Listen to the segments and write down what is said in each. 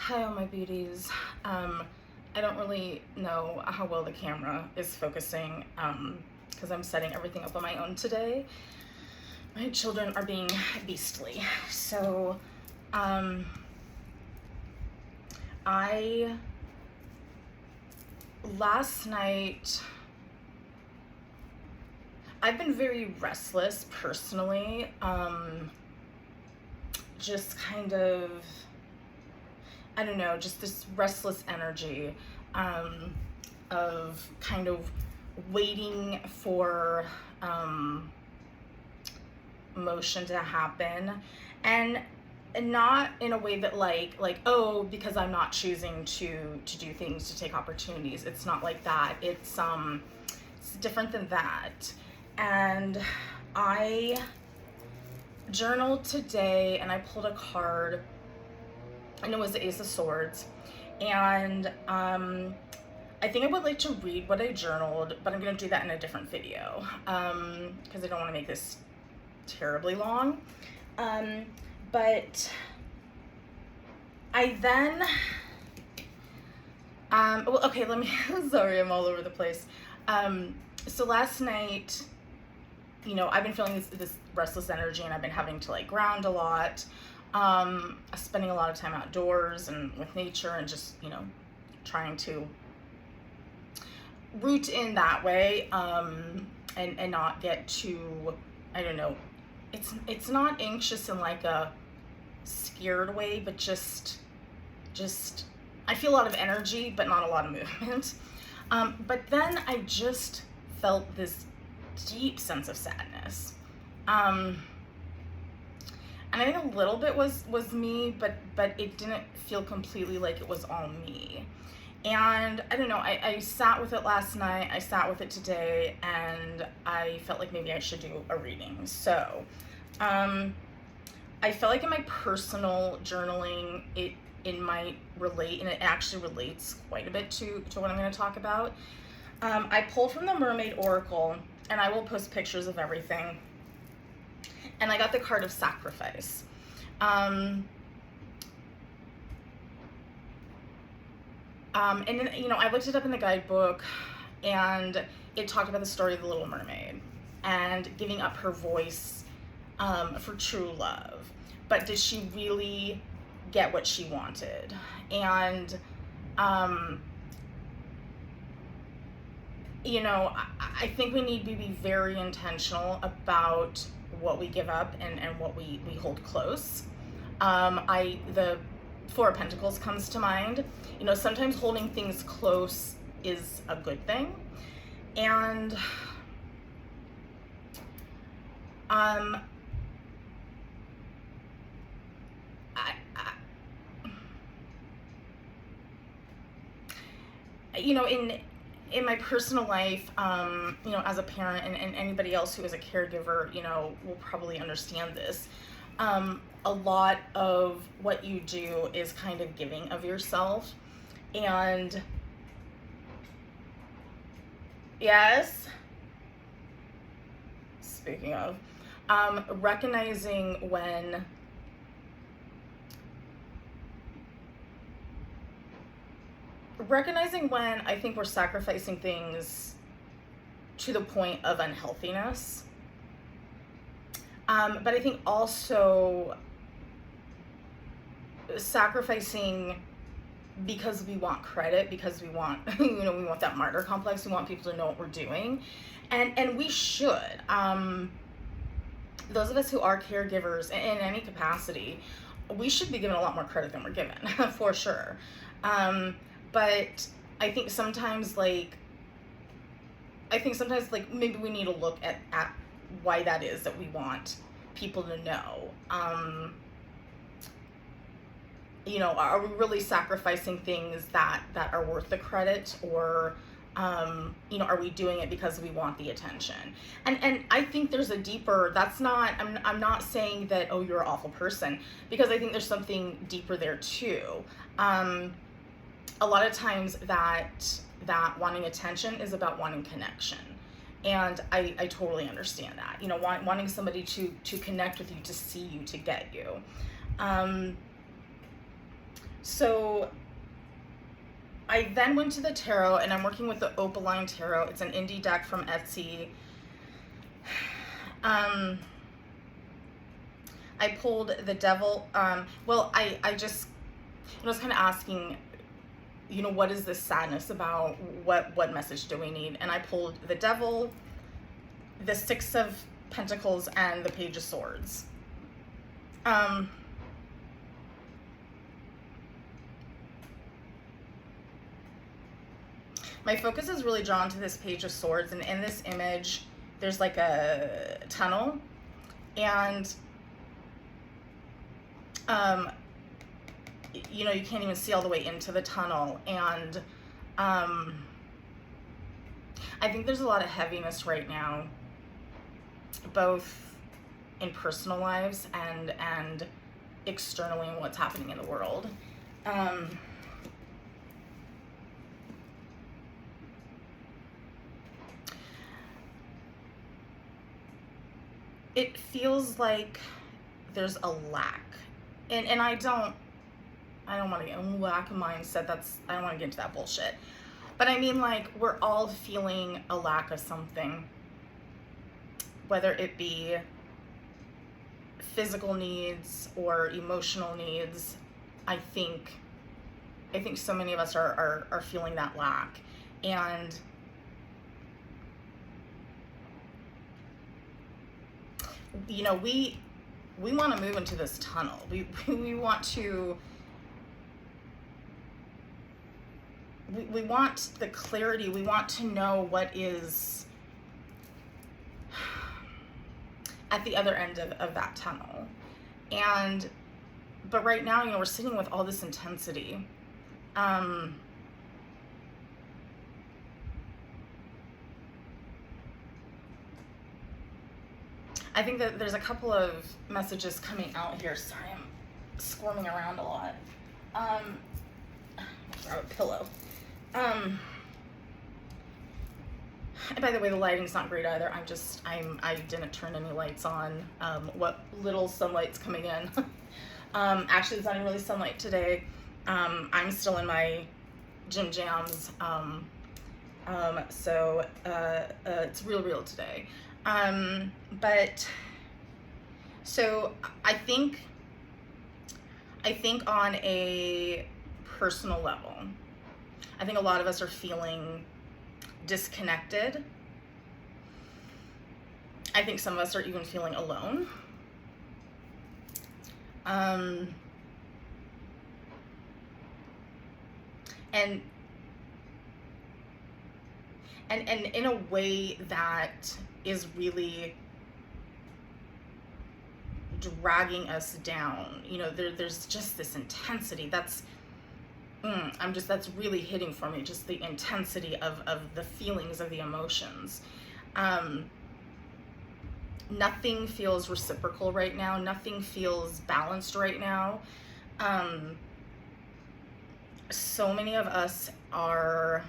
Hi, all my beauties. I don't really know how well the camera is focusing because I'm setting everything up on my own today. My children are being beastly. So, I last night I've been very restless personally. Just kind of, I don't know, just this restless energy of kind of waiting for motion to happen, and not in a way that like oh, because I'm not choosing to do things, to take opportunities. It's not like that. It's different than that. And I journaled today and I pulled a card, and it was the Ace of Swords. And I think I would like to read what I journaled, but I'm going to do that in a different video because I don't want to make this terribly long. But I then, well, okay, let me, sorry, I'm all over the place. So last night, I've been feeling this restless energy, and I've been having to like ground a lot, spending a lot of time outdoors and with nature, and just, trying to root in that way, and not get too, I don't know, it's not anxious in like a scared way, but just I feel a lot of energy, but not a lot of movement. But then I just felt this deep sense of sadness. And I think a little bit was me, but it didn't feel completely like it was all me. And I don't know, I sat with it last night, I sat with it today, and I felt like maybe I should do a reading. So, I felt like in my personal journaling, it might relate, and it actually relates quite a bit to what I'm going to talk about. I pulled from the Mermaid Oracle, and I will post pictures of everything. And I got the card of sacrifice. And then, I looked it up in the guidebook, and it talked about the story of the Little Mermaid and giving up her voice for true love. But did she really get what she wanted? And, I think we need to be very intentional about what we give up and what we hold close. The Four of Pentacles comes to mind. Sometimes holding things close is a good thing. And in my personal life, as a parent, and anybody else who is a caregiver, will probably understand this. A lot of what you do is kind of giving of yourself. And yes, speaking of, recognizing when I think we're sacrificing things to the point of unhealthiness. But I think also sacrificing because we want credit, because we want, we want that martyr complex. We want people to know what we're doing. And we should. Those of us who are caregivers in any capacity, we should be given a lot more credit than we're given, for sure. But I think sometimes maybe we need to look at why that is that we want people to know. Are we really sacrificing things that are worth the credit, or are we doing it because we want the attention? And I think there's a deeper, I'm not saying that, oh, you're an awful person, because I think there's something deeper there too. A lot of times that wanting attention is about wanting connection. And I totally understand that, wanting somebody to connect with you, to see you, to get you. So I then went to the tarot, and I'm working with the Opaline Tarot. It's an indie deck from Etsy. I pulled the Devil. Well, I was kind of asking, what is this sadness about? What message do we need? And I pulled the Devil, the Six of Pentacles, and the Page of Swords. My focus is really drawn to this Page of Swords, and in this image, there's like a tunnel, and you can't even see all the way into the tunnel, and I think there's a lot of heaviness right now, both in personal lives and externally in what's happening in the world. It feels like there's a lack, and I don't want to get a lack of mindset. I don't want to get into that bullshit. But I mean, like, we're all feeling a lack of something, whether it be physical needs or emotional needs. I think so many of us are feeling that lack, and we want to move into this tunnel. We want to. We want the clarity. We want to know what is at the other end of that tunnel. But right now, we're sitting with all this intensity. I think that there's a couple of messages coming out here. Sorry, I'm squirming around a lot. Grab a pillow. And by the way, the lighting's not great either. I didn't turn any lights on. What little sunlight's coming in. Actually, it's not even really sunlight today. I'm still in my gym jams. So it's real today. But so I think on a personal level, I think a lot of us are feeling disconnected. I think some of us are even feeling alone. And in a way that is really dragging us down. There's just this intensity that's really hitting for me, just the intensity of the feelings, of the emotions. Nothing feels reciprocal right now. Nothing feels balanced right now. So many of us are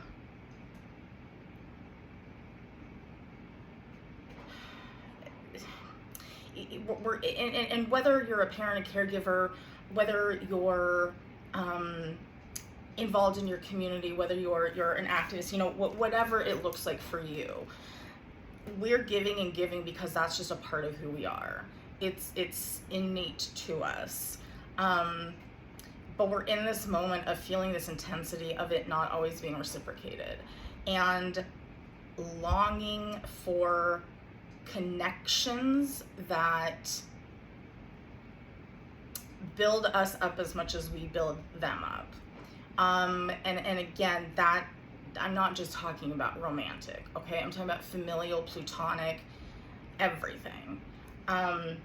and whether you're a parent, a caregiver, whether you're involved in your community, whether you're an activist, whatever it looks like for you, we're giving and giving because that's just a part of who we are. It's innate to us. But we're in this moment of feeling this intensity of it not always being reciprocated, and longing for connections that build us up as much as we build them up. And again, that I'm not just talking about romantic, okay? I'm talking about familial, platonic, everything. And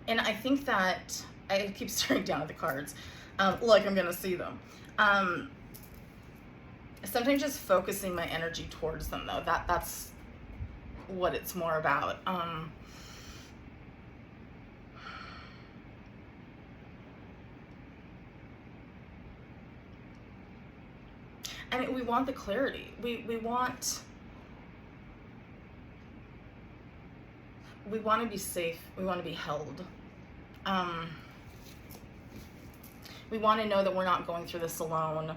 I think that I keep staring down at the cards like I'm gonna see them. Sometimes just focusing my energy towards them, though, that's what it's more about. And we want the clarity. We want to be safe. We want to be held. We want to know that we're not going through this alone.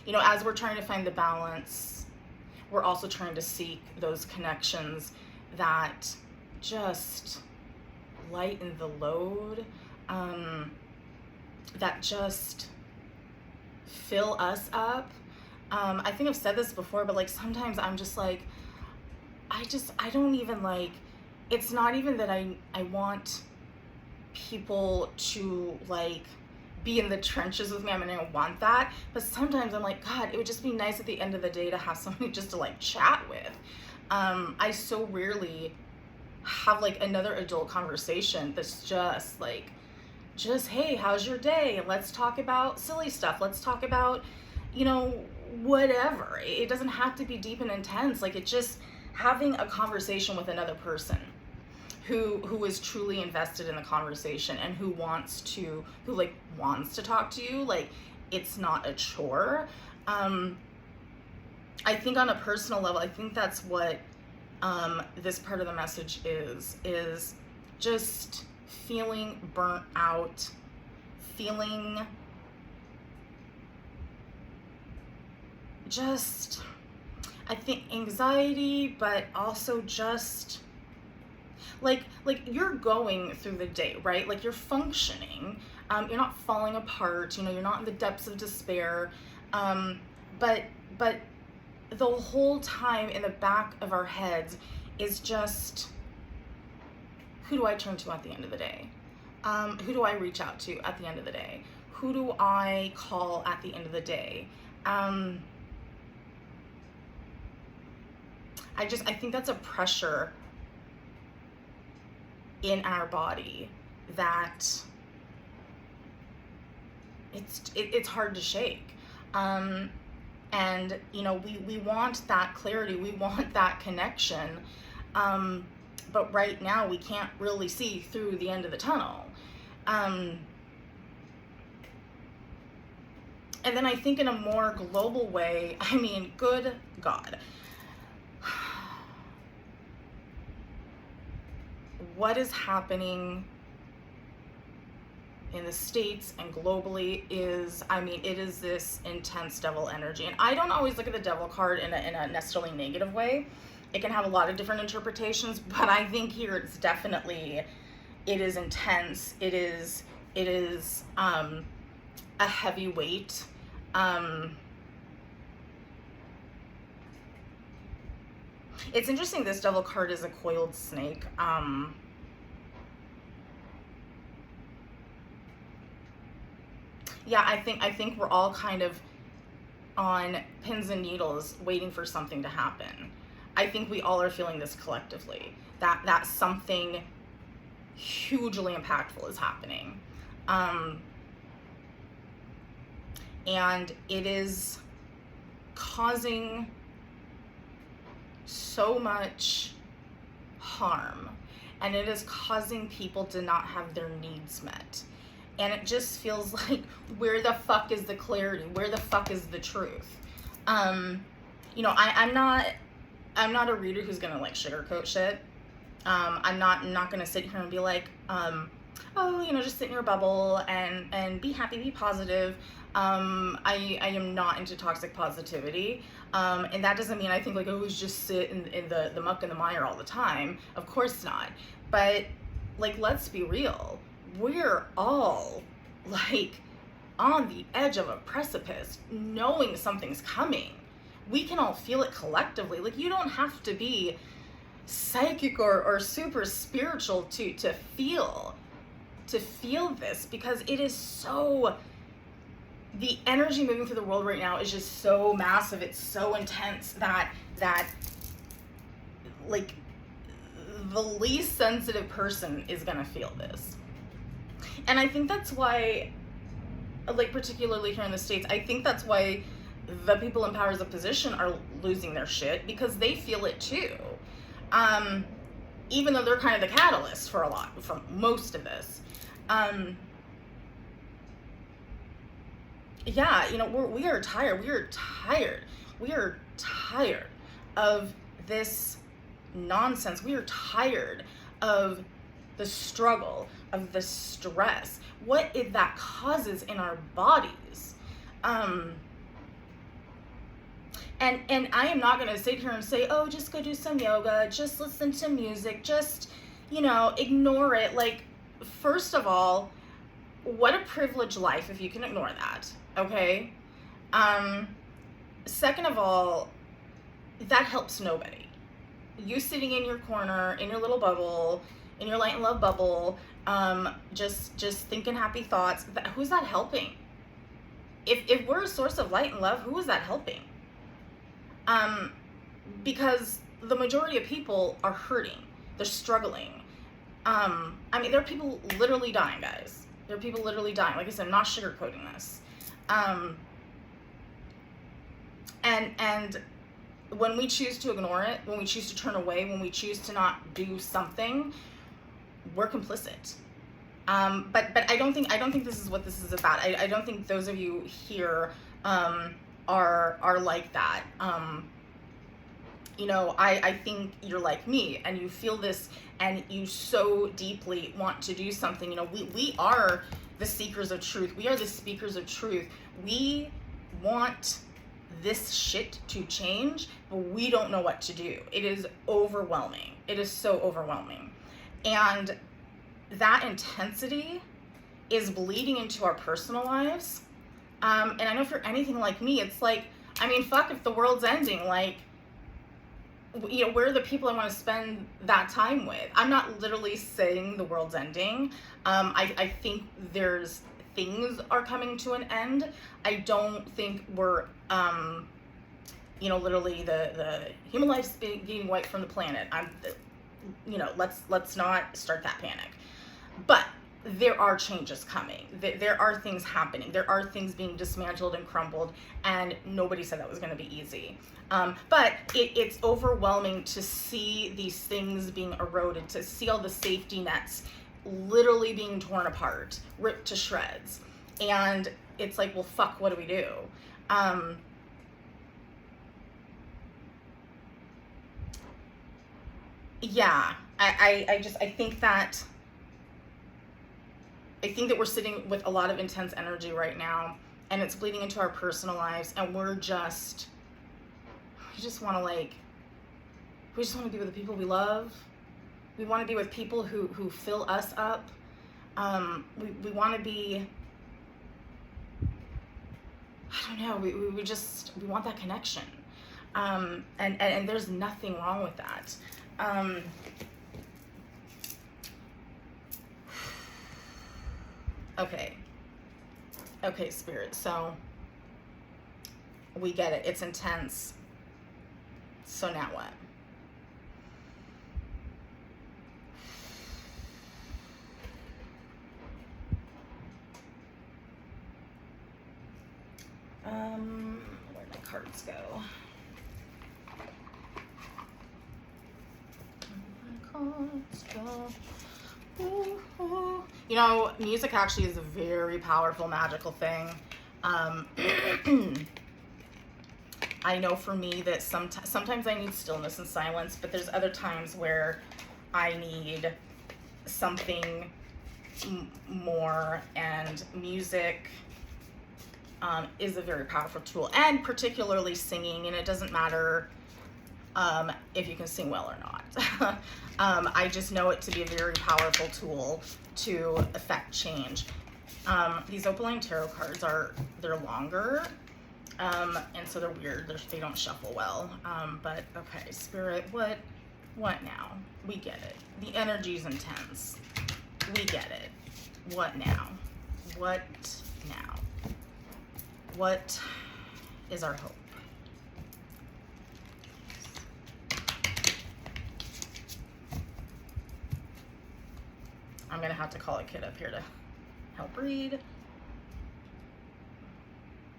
You know, as we're trying to find the balance, we're also trying to seek those connections that just lighten the load, that just fill us up. I think I've said this before, but like sometimes I'm just like, I don't even like, it's not even that I want people to like be in the trenches with me. I mean, I don't want that, but sometimes I'm like, God, it would just be nice at the end of the day to have somebody just to like chat with. I so rarely have like another adult conversation that's just like, just, hey, how's your day? Let's talk about silly stuff. Let's talk about, you know, whatever. It doesn't have to be deep and intense. Like, it's just having a conversation with another person who is truly invested in the conversation and who wants to talk to you. Like, it's not a chore. I think on a personal level, I think that's what this part of the message is just feeling burnt out, feeling just, I think, anxiety, but also just like you're going through the day, right? Like, you're functioning, you're not falling apart, you know, you're not in the depths of despair, but the whole time in the back of our heads is just, who do I turn to at the end of the day? Who do I reach out to at the end of the day? Who do I call at the end of the day? I think that's a pressure in our body that it's hard to shake. And you know, we want that clarity, we want that connection, but right now we can't really see through the end of the tunnel. And then I think in a more global way, I mean, good God, what is happening in the States and globally is, I mean, it is this intense devil energy. And I don't always look at the devil card in a necessarily negative way. It can have a lot of different interpretations, but I think here it's definitely, it is intense. It is a heavy weight. It's interesting, this devil card is a coiled snake. Yeah, I think we're all kind of on pins and needles waiting for something to happen. I think we all are feeling this collectively, that something hugely impactful is happening. And it is causing so much harm, and it is causing people to not have their needs met. And it just feels like, where the fuck is the clarity? Where the fuck is the truth? You know, I'm not a reader who's gonna like sugarcoat shit. I'm not gonna sit here and be like, oh, you know, just sit in your bubble and be happy, be positive. I am not into toxic positivity. And that doesn't mean I think like, oh, just sit in the muck and the mire all the time. Of course not. But like, let's be real. We're all like on the edge of a precipice, knowing something's coming. We can all feel it collectively. Like, you don't have to be psychic or super spiritual to feel this, because it is so, the energy moving through the world right now is just so massive. It's so intense that like the least sensitive person is gonna feel this. And I think that's why, like, particularly here in the States, I think that's why the people in powers of position are losing their shit, because they feel it too. Even though they're kind of the catalyst for most of this. Yeah, you know, we are tired. We are tired of this nonsense. We are tired of the struggle, of the stress, what that causes in our bodies. And I am not going to sit here and say, oh, just go do some yoga, just listen to music, just, ignore it. Like, first of all, what a privileged life if you can ignore that, okay? Second of all, that helps nobody. You sitting in your corner, in your little bubble, in your light and love bubble, just thinking happy thoughts, who's that helping? If we're a source of light and love, who is that helping? Because the majority of people are hurting. They're struggling. There are people literally dying, guys. There are people literally dying. Like I said, I'm not sugarcoating this. And when we choose to ignore it, when we choose to turn away, when we choose to not do something, we're complicit. But I don't think this is what this is about. I don't think those of you here are like that. I think you're like me, and you feel this, and you so deeply want to do something. We are the seekers of truth. We are the speakers of truth. We want this shit to change, but we don't know what to do. It is overwhelming. It is so overwhelming. And that intensity is bleeding into our personal lives. And I know if you're anything like me, it's like, fuck, if the world's ending, like, where are the people I want to spend that time with? I'm not literally saying the world's ending. I think there's things are coming to an end. I don't think we're, literally the human life's being wiped from the planet. Let's not start that panic. But there are changes coming. There are things happening. There are things being dismantled and crumbled, and nobody said that was going to be easy. But it's overwhelming to see these things being eroded, to see all the safety nets literally being torn apart, ripped to shreds. And it's like, well, fuck, what do we do? I think that we're sitting with a lot of intense energy right now, and it's bleeding into our personal lives, and we just want to be with the people we love. We want to be with people who fill us up. We want to be, I don't know, we want that connection. And there's nothing wrong with that. Okay, Spirit, so we get it. It's intense. So now what? Where'd my cards go? Music actually is a very powerful, magical thing. I know for me that sometimes I need stillness and silence, but there's other times where I need something more, and music is a very powerful tool, and particularly singing, and it doesn't matter if you can sing well or not. I just know it to be a very powerful tool to affect change. These Opaline Tarot cards they're longer, and so they're weird. They don't shuffle well. But okay, Spirit, what now? We get it. The energy's intense. We get it. What now? What now? What is our hope? I'm gonna have to call a kid up here to help read.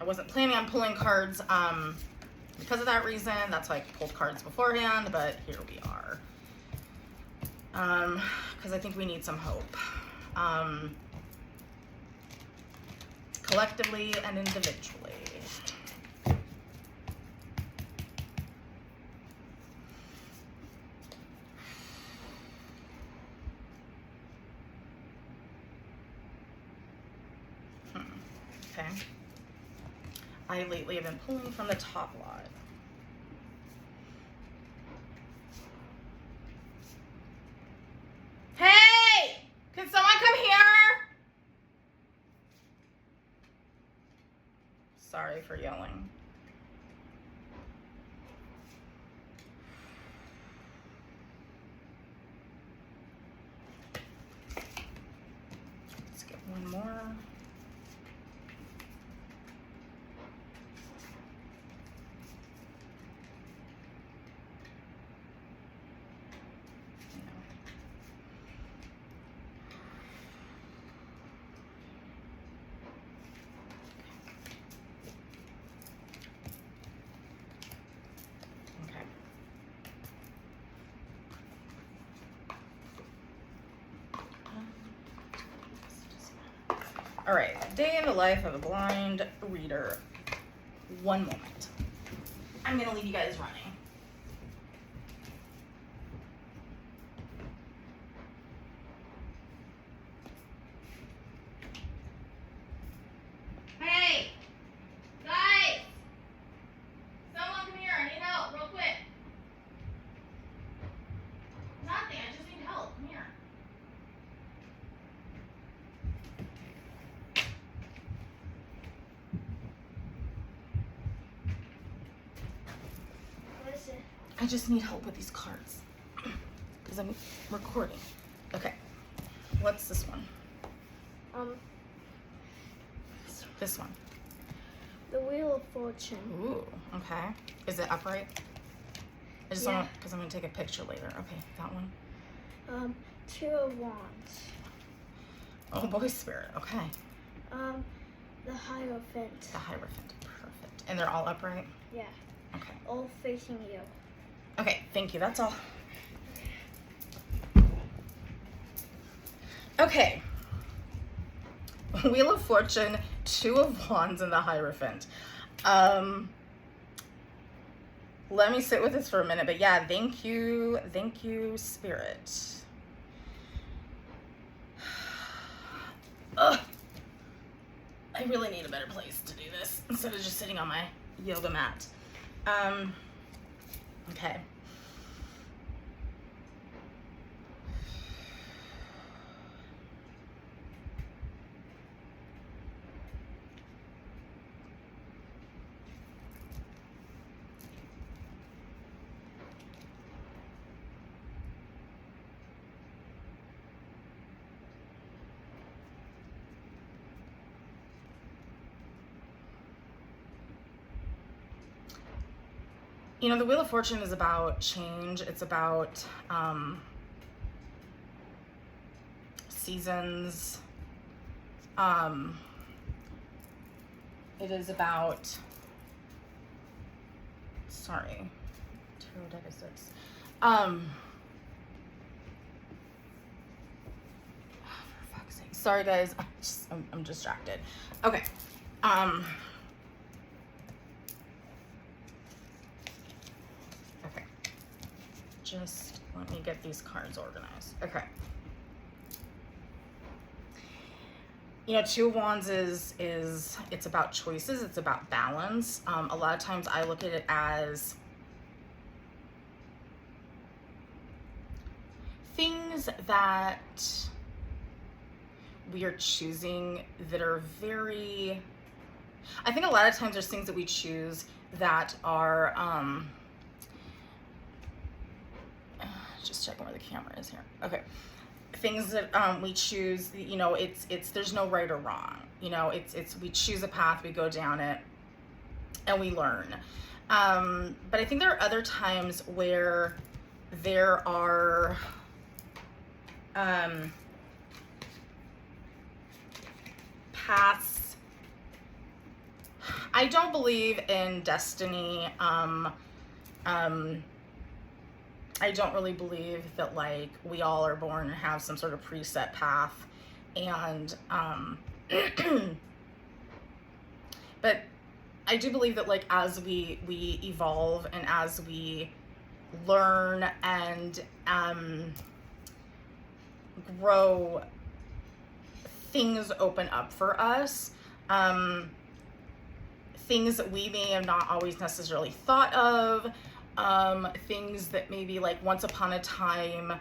I wasn't planning on pulling cards because of that reason. That's why I pulled cards beforehand, but here we are. Because I think we need some hope. Collectively and individually. okay? I lately have been pulling from the top lot. Hey! Can someone come here? Sorry for yelling. Let's get one more. All right, day in the life of a blind reader. One moment. I'm gonna leave you guys running. Hey, guys! Someone come here, I need help, real quick. Nothing, I just need help, come here. I just need help with these cards because I'm recording. Okay, what's this one? This one. The Wheel of Fortune. Ooh, okay. Is it upright? I just Yeah. want, because I'm gonna take a picture later. Okay, that one. Two of Wands. Oh, boy spirit. Okay. The Hierophant. The Hierophant. Perfect. And they're all upright? Yeah. Okay. All facing you. Okay, thank you. That's all. Okay. Wheel of Fortune, Two of Wands, and the Hierophant. Let me sit with this for a minute, but yeah, thank you, Spirit. Ugh. I really need a better place to do this instead of just sitting on my yoga mat. Okay. You know, the Wheel of Fortune is about change. It's about seasons. It is about, sorry, tarot deck is this. For fuck's sake. Sorry guys, I'm distracted. Okay. Okay. Just let me get these cards organized. Okay. You know, Two of Wands is it's about choices. It's about balance. A lot of times I look at it as things that we are choosing that are very, I think a lot of times there's things that we choose that are, just checking where the camera is here. Okay. Things that we choose, you know, it's there's no right or wrong. You know, it's we choose a path, we go down it, and we learn. But I think there are other times where there are paths. I don't believe in destiny. I don't really believe that like we all are born and have some sort of preset path, and but I do believe that like as we evolve and as we learn and grow, things open up for us. things that we may have not always necessarily thought of, things that maybe like once upon a time,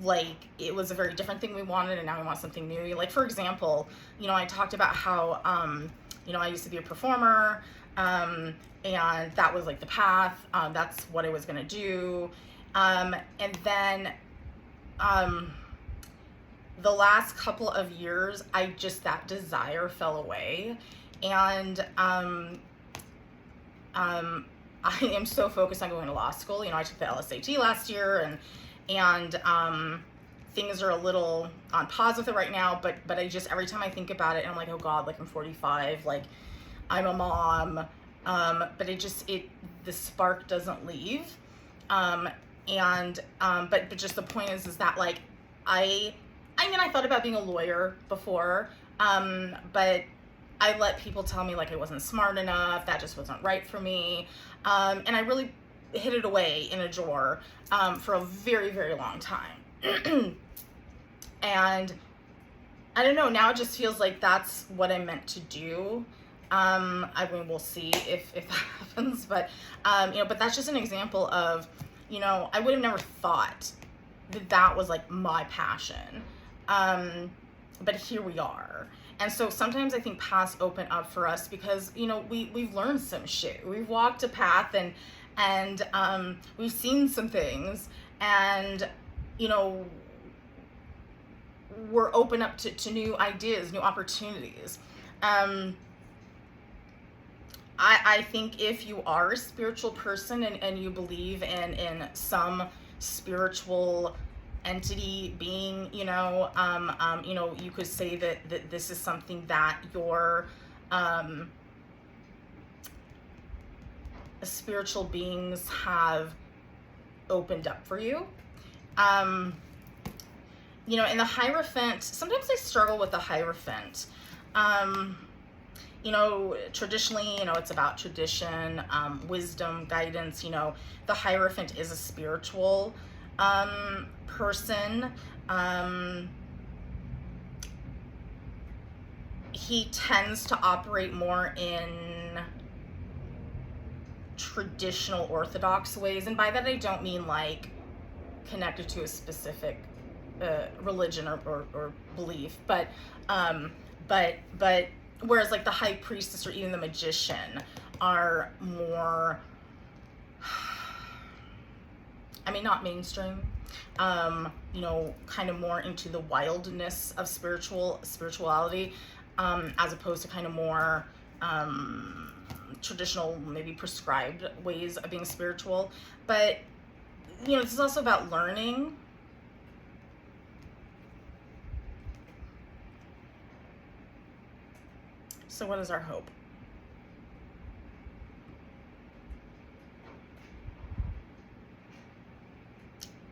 like it was a very different thing we wanted and now we want something new. Like for example, I talked about how I used to be a performer, and that was like the path, that's what I was gonna do, and then the last couple of years that desire fell away, and I am so focused on going to law school. I took the LSAT last year, and things are a little on pause with it right now, but I just, every time I think about it, and I'm like, oh God, like I'm 45, like I'm a mom, but the spark doesn't leave. But just the point is that like, I thought about being a lawyer before, but I let people tell me like I wasn't smart enough, that just wasn't right for me. And I really hid it away in a drawer for a very, very long time. And I don't know, now it just feels like that's what I'm meant to do. I mean, we'll see if that happens, but that's just an example of, I would have never thought that was like my passion. But here we are. And so sometimes I think paths open up for us because, we've learned some shit. We've walked a path and we've seen some things, and, we're open up to new ideas, new opportunities. I think if you are a spiritual person and you believe in some spiritual entity, being, you could say that this is something that your spiritual beings have opened up for you. In the Hierophant, sometimes I struggle with the Hierophant. Traditionally, it's about tradition, wisdom, guidance. The Hierophant is a spiritual person. He tends to operate more in traditional Orthodox ways, and by that I don't mean like connected to a specific religion or belief, but whereas like the High Priestess or even the Magician are more, not mainstream, kind of more into the wildness of spirituality, as opposed to kind of more traditional, maybe prescribed ways of being spiritual. But this is also about learning. So what is our hope?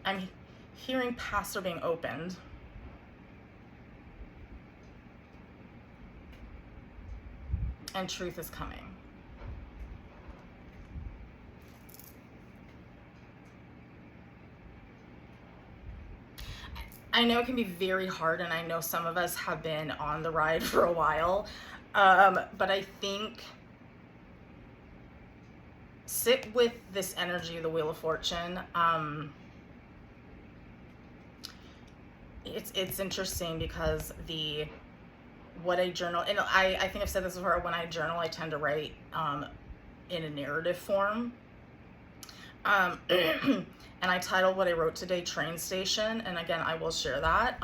I'm hearing paths are being opened. And truth is coming. I know it can be very hard, and I know some of us have been on the ride for a while, but I think sit with this energy of the Wheel of Fortune. It's interesting because what I journal, and I think I've said this before, when I journal, I tend to write in a narrative form. And I titled what I wrote today Train Station, and again, I will share that.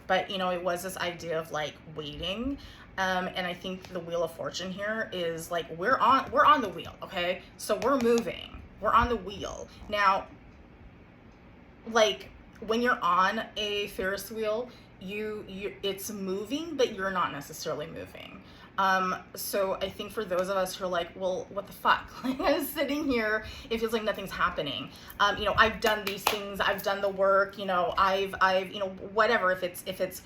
But it was this idea of like waiting. And I think the Wheel of Fortune here is like we're on the wheel, okay? So we're moving. We're on the wheel. Now, like when you're on a Ferris wheel, it's moving, but you're not necessarily moving. So I think for those of us who are like, well, what the fuck? Like, I'm sitting here, it feels like nothing's happening. I've done these things, I've done the work, I've whatever, if it's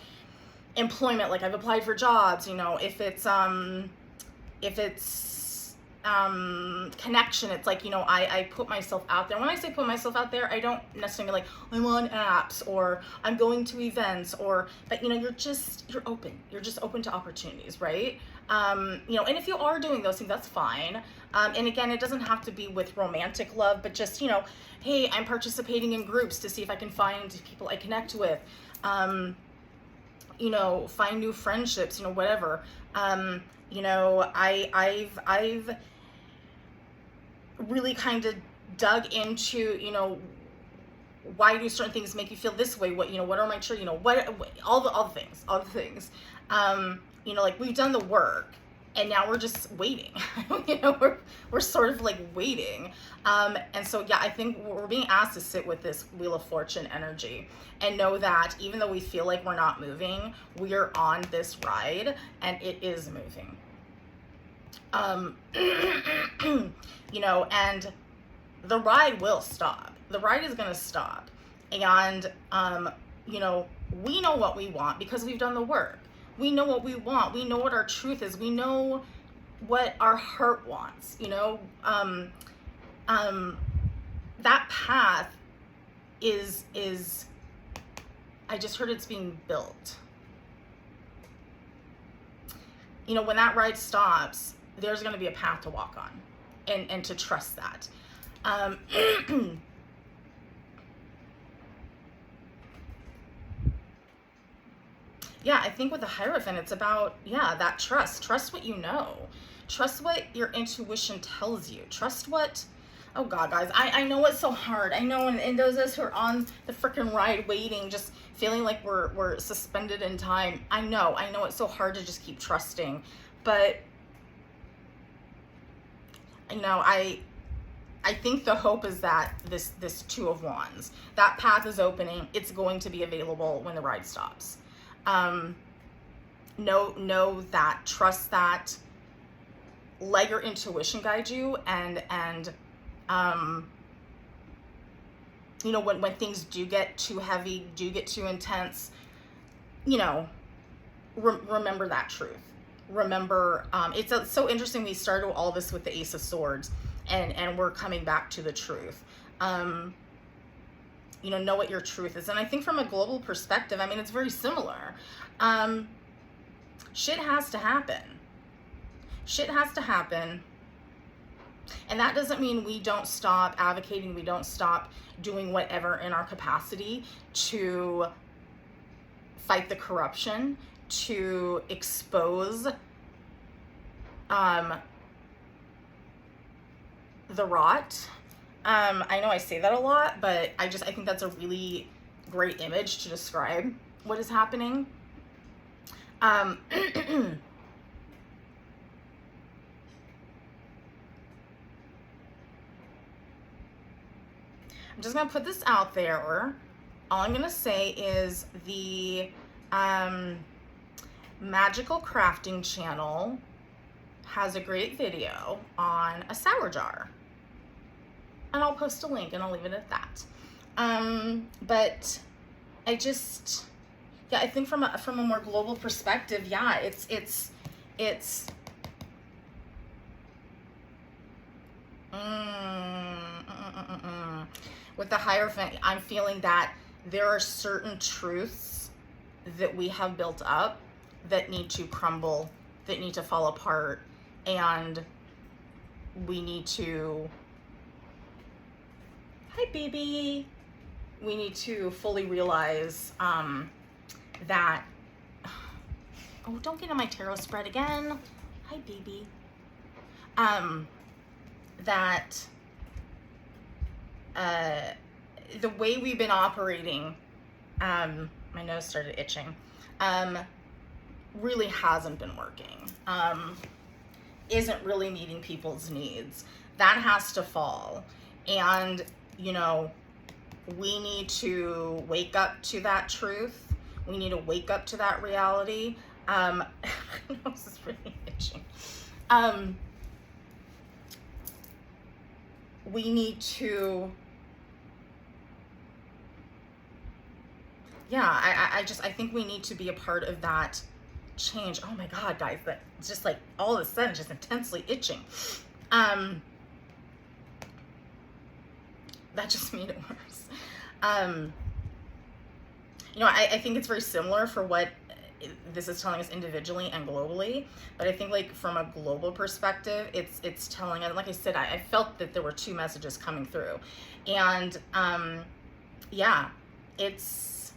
employment, like I've applied for jobs, if it's connection. It's like, you know, I put myself out there. When I say put myself out there, I don't necessarily like I'm on apps or I'm going to events but you know, you're open. You're just open to opportunities, right? You know, and if you are doing those things, that's fine. And again, it doesn't have to be with romantic love, but just, you know, hey, I'm participating in groups to see if I can find people I connect with. You know, find new friendships, you know, whatever. You know, I've really kind of dug into, you know, why do certain things make you feel this way? What, you know, what are my you know, what all the things. You know, like we've done the work and now we're just waiting. You know, we're sort of like waiting. And so yeah, I think we're being asked to sit with this Wheel of Fortune energy and know that even though we feel like we're not moving, we are on this ride and it is moving. You know, and the ride will stop. The ride is going to stop. And, you know, we know what we want because we've done the work. We know what we want. We know what our truth is. We know what our heart wants, you know. That path is I just heard it's being built. You know, when that ride stops, there's going to be a path to walk on and to trust that. Yeah, I think with the Hierophant, it's about, yeah, that trust. Trust what you know. Trust what your intuition tells you. Trust what, oh God, guys, I know it's so hard. I know, and those of us who are on the freaking ride waiting, just feeling like we're suspended in time. I know it's so hard to just keep trusting. But, you know, I think the hope is that this Two of Wands, that path is opening. It's going to be available when the ride stops. Know that, trust that, let your intuition guide you, and you know, when things do get too heavy, do get too intense, you know, remember that truth. Remember, it's so interesting. We started all this with the Ace of Swords, and we're coming back to the truth. You know what your truth is. And I think from a global perspective, I mean, it's very similar. Shit has to happen. Shit has to happen. And that doesn't mean we don't stop advocating, we don't stop doing whatever in our capacity to fight the corruption, to expose the rot. I know I say that a lot, but I think that's a really great image to describe what is happening. I'm just going to put this out there. All I'm going to say is the Magical Crafting channel has a great video on a sour jar. And I'll post a link and I'll leave it at that. But I just, yeah, I think from a more global perspective, yeah, it's with the Hierophant, I'm feeling that there are certain truths that we have built up that need to crumble, that need to fall apart, and we need to, hi baby, we need to fully realize that, oh, don't get on my tarot spread again, hi baby, that the way we've been operating, my nose started itching, really hasn't been working, isn't really meeting people's needs. That has to fall. And, you know, we need to wake up to that truth. We need to wake up to that reality. My nose is really itching. We need to, yeah, I think we need to be a part of that change. Oh my God, guys, that it's just like all of a sudden just intensely itching. That just made it worse. I think it's very similar for what this is telling us individually and globally, but I think like from a global perspective, it's telling, and like I said, I felt that there were two messages coming through, and yeah, it's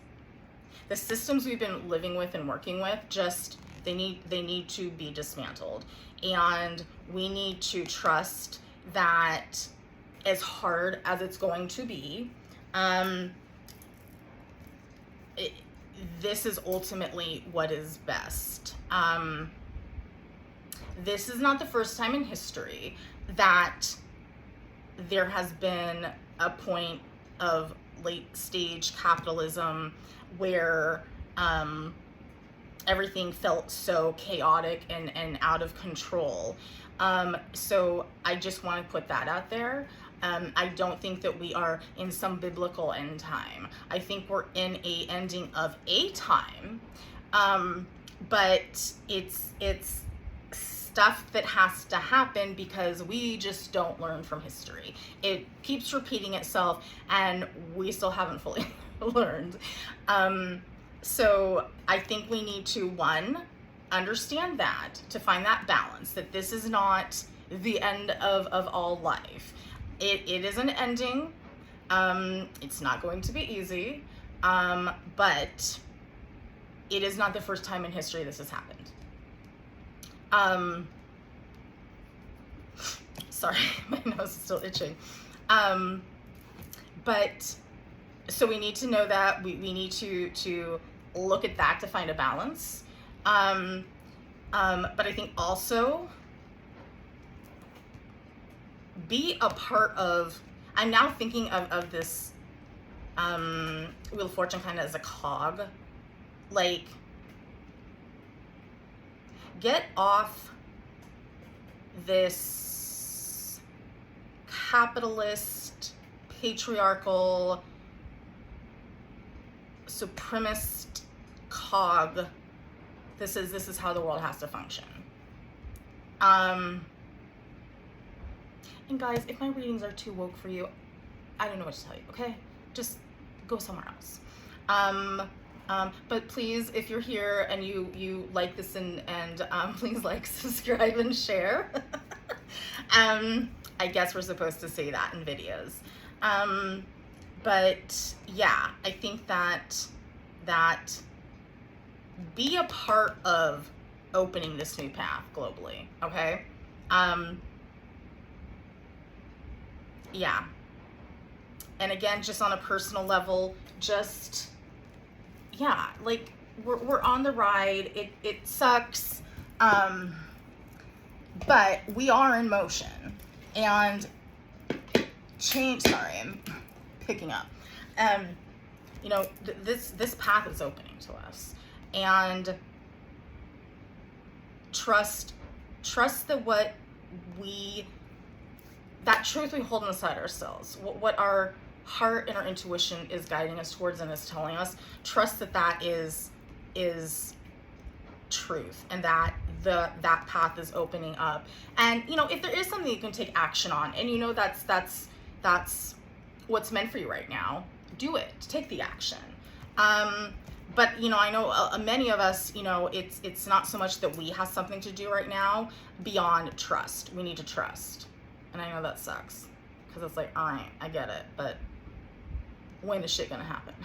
the systems we've been living with and working with, just they need to be dismantled, and we need to trust that as hard as it's going to be, this is ultimately what is best. This is not the first time in history that there has been a point of late stage capitalism where everything felt so chaotic and out of control. So I just want to put that out there. I don't think that we are in some biblical end time. I think we're in a ending of a time, but it's stuff that has to happen because we just don't learn from history. It keeps repeating itself, and we still haven't fully learned. So I think we need to, one, understand that, to find that balance, that this is not the end of all life. It is an ending. It's not going to be easy, but it is not the first time in history this has happened. Sorry, my nose is still itching. But so we need to know that we need to look at that to find a balance. But I think also be a part of, I'm now thinking of this Wheel of Fortune kind of as a cog. Like, get off this capitalist, patriarchal, supremacist cog. This is how the world has to function. And guys, if my readings are too woke for you, I don't know what to tell you, okay? Just go somewhere else. But please, if you're here and you like this and please like, subscribe, and share. I guess we're supposed to say that in videos. But yeah, I think that be a part of opening this new path globally, okay? Yeah. And again, just on a personal level, just, yeah, like we're on the ride. It sucks. But we are in motion, and change, sorry, I'm picking up. This path is opening to us, and trust that that truth we hold inside ourselves, what our heart and our intuition is guiding us towards and is telling us, trust that is truth, and that that path is opening up. And if there is something you can take action on, and that's what's meant for you right now, do it. Take the action. But I know many of us, it's not so much that we have something to do right now beyond trust. We need to trust. And I know that sucks, because it's like, all right, I get it, but when is shit gonna happen?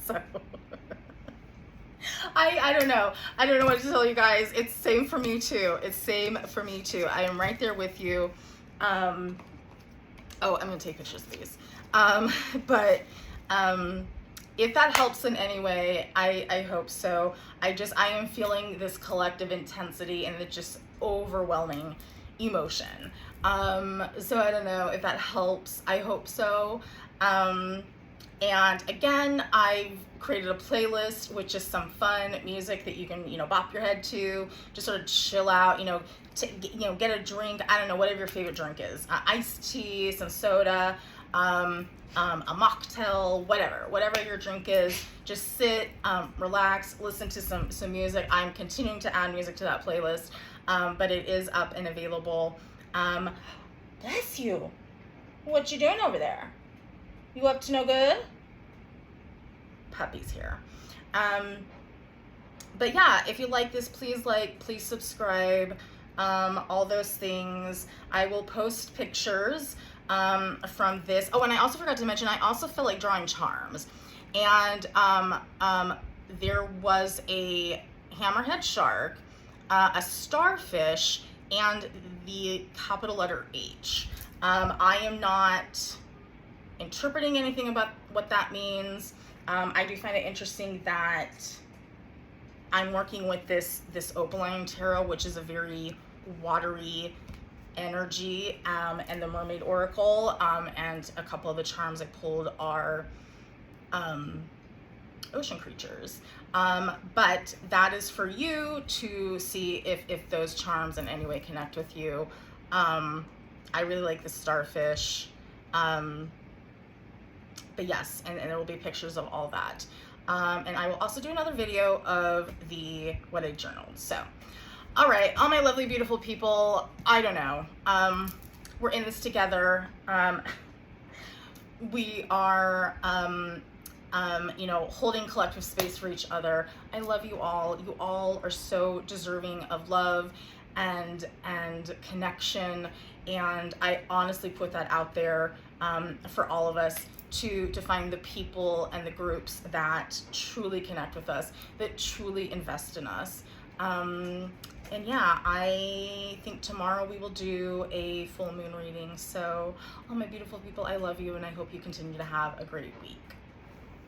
So I don't know. I don't know what to tell you guys. It's same for me too. I am right there with you. Oh, I'm gonna take pictures, please. But if that helps in any way, I hope so. I am feeling this collective intensity and it's just overwhelming emotion. So I don't know if that helps. I hope so. And again, I've created a playlist with just some fun music that you can, bop your head to, just sort of chill out, get a drink. I don't know, whatever your favorite drink is, iced tea, some soda, a mocktail, whatever your drink is, just sit, relax, listen to some music. I'm continuing to add music to that playlist, but it is up and available. Bless you. What you doing over there? You up to no good? Puppy's here. But yeah, if you like this, please like, please subscribe, all those things. I will post pictures from this. Oh, and I also forgot to mention, I also feel like drawing charms. And there was a hammerhead shark, a starfish, and the capital letter H. I am not interpreting anything about what that means. I do find it interesting that I'm working with this Opaline Tarot, which is a very watery energy, and the Mermaid Oracle, and a couple of the charms I pulled are ocean creatures. But that is for you to see if those charms in any way connect with you. I really like the starfish. But yes, and there will be pictures of all that. And I will also do another video of what I journaled. So, all right, all my lovely, beautiful people, I don't know. We're in this together. We are, you know, holding collective space for each other. I love you all. You all are so deserving of love and connection. And I honestly put that out there for all of us to find the people and the groups that truly connect with us, that truly invest in us. And yeah, I think tomorrow we will do a full moon reading. So all my beautiful people, I love you, and I hope you continue to have a great week.